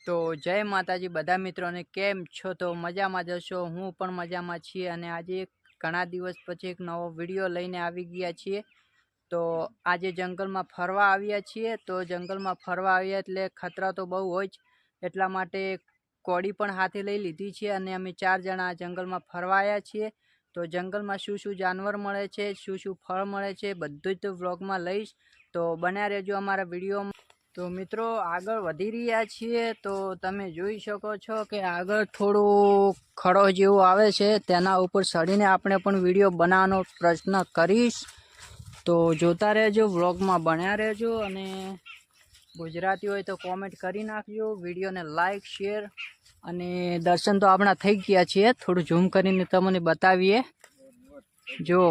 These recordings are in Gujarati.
તો જય માતાજી બધા મિત્રોને કેમ છો? તો મજામાં જશો, હું પણ મજામાં છીએ અને આજે ઘણા દિવસ પછી એક નવો વિડીયો લઈને આવી ગયા છીએ। તો આજે જંગલમાં ફરવા આવ્યા છીએ। તો જંગલમાં ફરવા આવ્યા એટલે ખતરા તો બહુ હોય જ, એટલા માટે કોડી પણ હાથે લઈ લીધી છે અને અમે 4 જણા જંગલમાં ફરવા આવ્યા છીએ। તો જંગલમાં શું શું જાનવર મળે છે, શું શું ફળ મળે છે, બધું જ વ્લોગમાં લઈશ, તો બન્યા રહેજો અમારા વિડીયોમાં। તો મિત્રો આગળ વધી રહ્યા છીએ તો તમે જોઈ શકો છો કે આગળ થોડું ખડો જેવું આવે છે, તેના ઉપર ચડીને આપણે પણ વિડીયો બનાવવાનો પ્રયત્ન કરીશ। તો જોતા રહેજો, વ્લોગમાં બન્યા રહેજો અને ગુજરાતી હોય તો કોમેન્ટ કરી નાખજો, વિડીયોને લાઈક શેર અને દર્શન તો આપણા થઈ ગયા છે। થોડું ઝૂમ કરીને તમને બતાવીએ, જો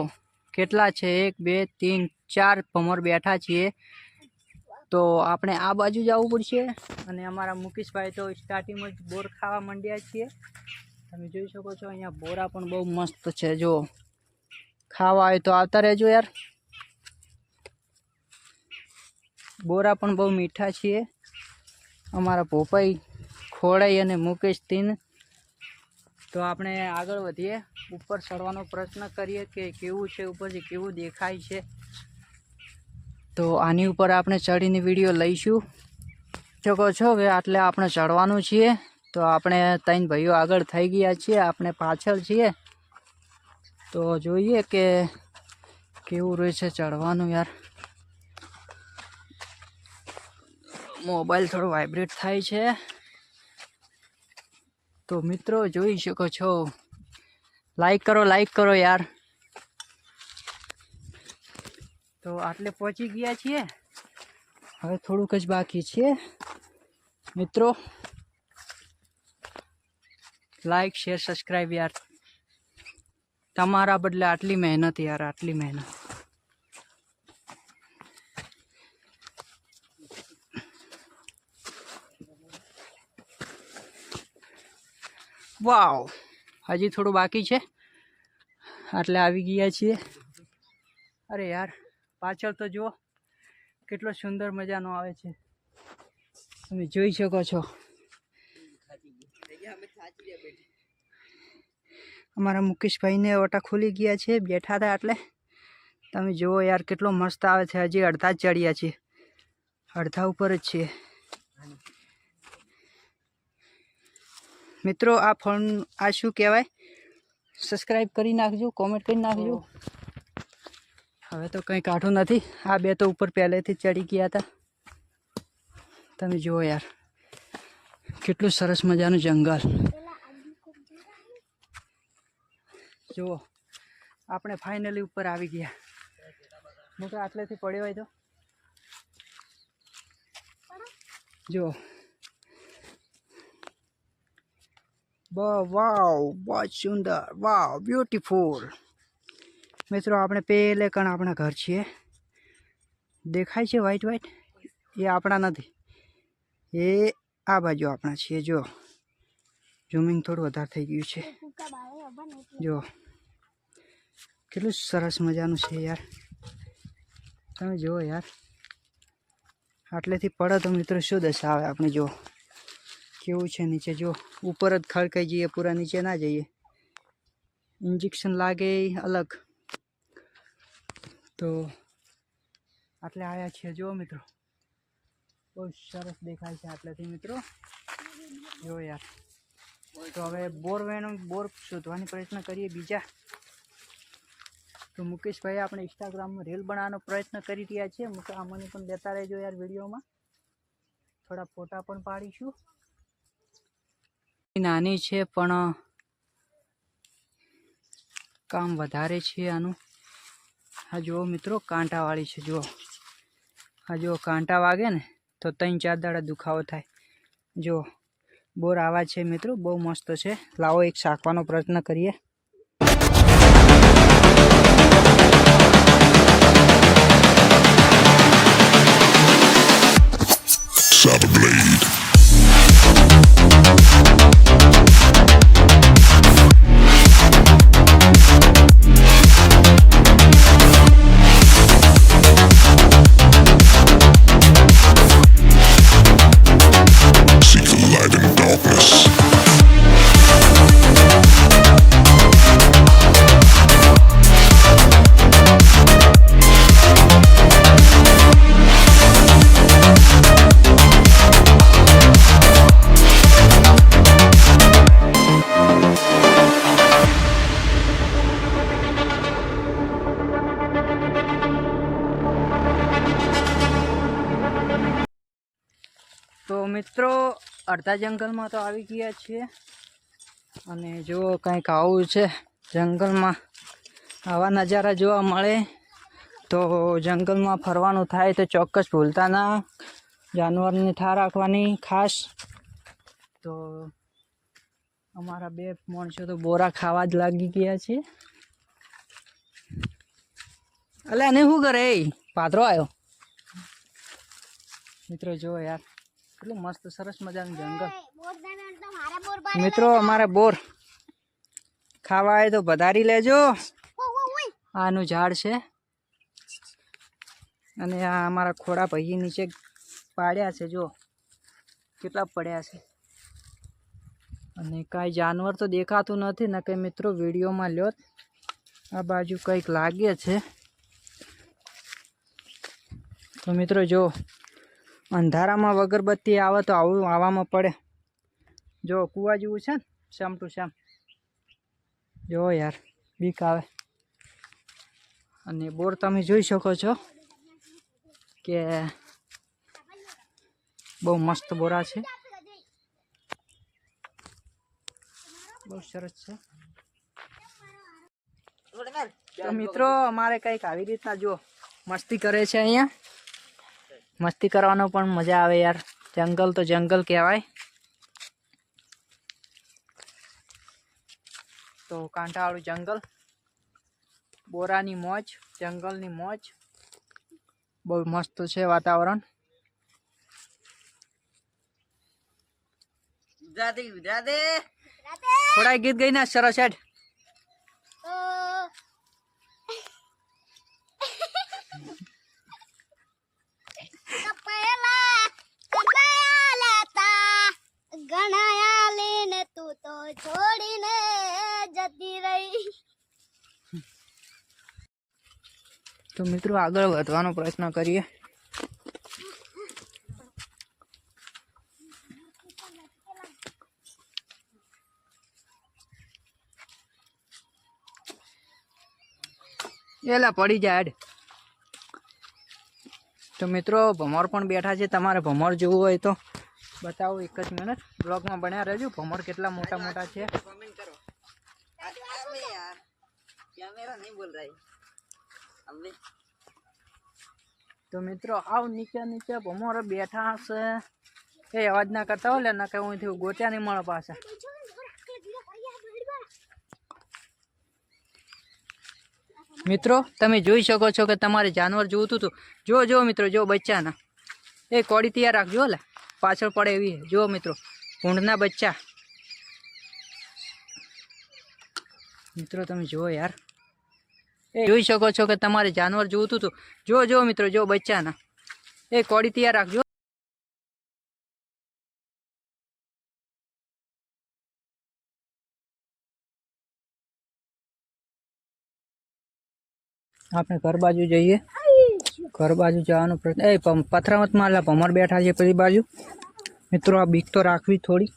કેટલા છે, 1 2 3 4 ભમર બેઠા છીએ। તો આપણે આ બાજુ જવું પડશે અને અમારા મુકેશભાઈ તો સ્ટાર્ટિંગમાં જ બોર ખાવા માંડ્યા છીએ। તમે જોઈ શકો છો અહીંયા બોરા પણ બહુ મસ્ત છે, જો ખાવા આવે તો આવતા રહેજો યાર। બોરા પણ બહુ મીઠા છીએ। અમારા પોપાઈ, ખોડાઈ અને મુકેશ તીન। તો આપણે આગળ વધીએ, ઉપર ચડવાનો પ્રયત્ન કરીએ કે કેવું છે, ઉપરથી કેવું દેખાય છે। તો આની ઉપર આપણે ચડીને વિડીયો લઈશું। શકો છો કે આટલે આપણે ચડવાનું છીએ। તો આપણે 3 ભાઈઓ આગળ થઈ ગયા છીએ, આપણે પાછળ છીએ। તો જોઈએ કે કેવું રહેશે ચડવાનું યાર। મોબાઈલ થોડો વાઇબ્રેટ થાય છે। તો મિત્રો જોઈ શકો છો, લાઈક કરો યાર। તો આટલે પહોંચી ગયા છીએ, હવે થોડુંક જ બાકી છે મિત્રો। લાઈક શેર સબસ્ક્રાઈબ યાર, તમારા બદલે આટલી મહેનત યાર, આટલી મહેનત। વાવ, હજી થોડું બાકી છે, આટલે આવી ગયા છીએ। અરે યાર પાછળ તો જુઓ કેટલો સુંદર મજાનો આવે છે, તમે જોઈ શકો છો। અમારા મુકેશભાઈને ઓટા ખુલી ગયા છે, બેઠા હતા એટલે તમે જુઓ યાર કેટલો મસ્ત આવે છે। હજી અડધા જ ચડ્યા છે, અડધા ઉપર જ છે મિત્રો। આ ફોન આ શું કહેવાય, સબસ્ક્રાઈબ કરી નાખજો, કોમેન્ટ કરી નાખજો। હવે તો કંઈ કાઢું નથી, આ બે તો ઉપર પહેલેથી ચડી ગયા હતા। તમે જુઓ યાર કેટલું સરસ મજાનું જંગલ। જુઓ આપણે ફાઇનલી ઉપર આવી ગયા। મોટો આટલેથી પડ્યો હોય તો જો, વાવ બહુ સુંદર, વાવ બ્યુટીફુલ। મિત્રો આપણે પહેલે કણ આપણા ઘર છીએ, દેખાય છે વ્હાઈટ વ્હાઈટ, એ આપણા નથી, એ આ બાજુ આપણા છીએ। જો ઝૂમિંગ થોડું વધારે થઈ ગયું છે, જો કેટલું સરસ મજાનું છે યાર। તમે જુઓ યાર, આટલેથી પડે તો મિત્રો શું દશા આવે આપણે, જો કેવું છે નીચે। જો ઉપર જ ખડકાઈ જઈએ, પૂરા નીચે ના જઈએ, ઇન્જેક્શન લાગે અલગ। તો આટલે આવ્યા છીએ, જુઓ મિત્રો બહુ સરસ દેખાય છે આટલેથી મિત્રો, જો યાર। તો હવે બોર શોધવાની પ્રયત્ન કરીએ બીજા। તો મુકેશભાઈ આપણે ઇન્સ્ટાગ્રામમાં રીલ બનાવવાનો પ્રયત્ન કરી રહ્યા છીએ, અમને પણ લેતા રહેજો યાર વિડીયોમાં, થોડા ફોટા પણ પાડીશું। નાની છે પણ કામ વધારે છે આનું। આ જુઓ મિત્રો કાંટાવાળી છે, જુઓ આ જુઓ કાંટા વાગે ને તો 3-4 દાડા દુખાવો થાય। જો બોર આવા છે મિત્રો, બહુ મસ્ત છે। લાવો એક શાકવાનો પ્રયત્ન કરીએ। તો મિત્રો અડધા જંગલમાં તો આવી ગયા છીએ અને જો કંઈક આવું છે જંગલમાં, આવા નજારા જોવા મળે તો જંગલમાં ફરવાનું થાય તો ચોક્કસ ભૂલતા ના, જાનવરની થા રાખવાની ખાસ. તો અમારા બે માણસો તો બોરા ખાવા જ લાગી ગયા છે. અલે એને શું કરે પાત્રો આવ્યો મિત્રો, જો યાર કેટલું મસ્ત સરસ મજાનું જંગલ. મિત્રો અમારે બોર ખાવા આવે તો પધારી લેજો. આનું ઝાડ છે અને આ અમારા ખોડા ભાઈ નીચે પાડ્યા છે, જો કેટલા પડ્યા છે. અને કાંઈ જાનવર તો દેખાતું નથી ને કંઈ મિત્રો વિડીયોમાં લ્યો. આ બાજુ કંઈક લાગે છે તો મિત્રો જો અંધારામાં વગરબત્તી આવે તો આવું આવવામાં પડે. જો કૂવા જેવું છે ને શામ ટુ શામ, જો યાર બીક આવે. અને બોર તમે જોઈ શકો છો કે બહુ મસ્ત બોરા છે, બહુ સરસ છે. તો મિત્રો અમારે કંઈક આવી રીતના જો મસ્તી કરે છે અહીંયા. મસ્તી કરવાનો પણ મજા આવે યાર, જંગલ તો જંગલ કહેવાય. તો કાંઠાવાળું જંગલ, બોરાની મોજ, જંગલની મોજ, બહુ મસ્ત છે વાતાવરણ. થોડા ગીત ગઈ ના સરસ હેડ. ગણાયા લેને તું તો છોડીને જતી રહી. તો મિત્રો આગળ વધવાનો પ્રયત્ન કરીએ. એલા પડી જાય. તો મિત્રો ભમર પણ બેઠા છે, તમારે ભમર જોવું હોય તો બતાવો એક જ મિનિટ, બ્લોગમાં બન્યા રહેજો. ભમર કેટલા મોટા મોટા છે. તો મિત્રો આવ નીચે નીચે ભમર બેઠા હશે, એ અવાજ ના કરતા હોય ને કે હું ગોત્યા નહીં મળે પાછા. મિત્રો તમે જોઈ શકો છો કે તમારે જાનવર જોતું હતું. જો જો મિત્રો જો બચ્ચાના એ કોડી તૈયાર રાખજો, લે પાછળ પડે એવી. જો મિત્રો ઊંટના બચ્ચા, મિત્રો તમે જુઓ યાર, એ જોઈ શકો છો કે તમારે જાનવર જોતું હતું. જો જો મિત્રો જો બચ્ચાના એ કોડી તૈયાર રાખજો. આપણે ઘર બાજુ જઈએ, ઘર બાજુ જવાનો પ્રયત્ન. એ પથરામતમાં આલા ભમર બેઠા છે પેલી બાજુ. મિત્રો આ બીક તો રાખવી થોડી.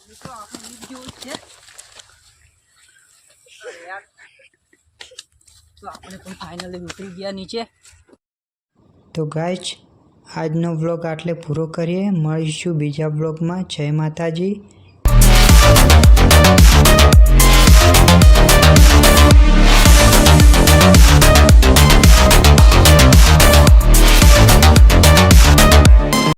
મિત્રો આપણે બીક જેવું જ છે યાર. તો આપણે પણ ફાઇનલી ઉતરી ગયા નીચે. તો ગાઈઝ આજનો વ્લોગ આટલે પૂરો કરીએ. મળીશું બીજા વ્લોગમાં. જય માતાજી.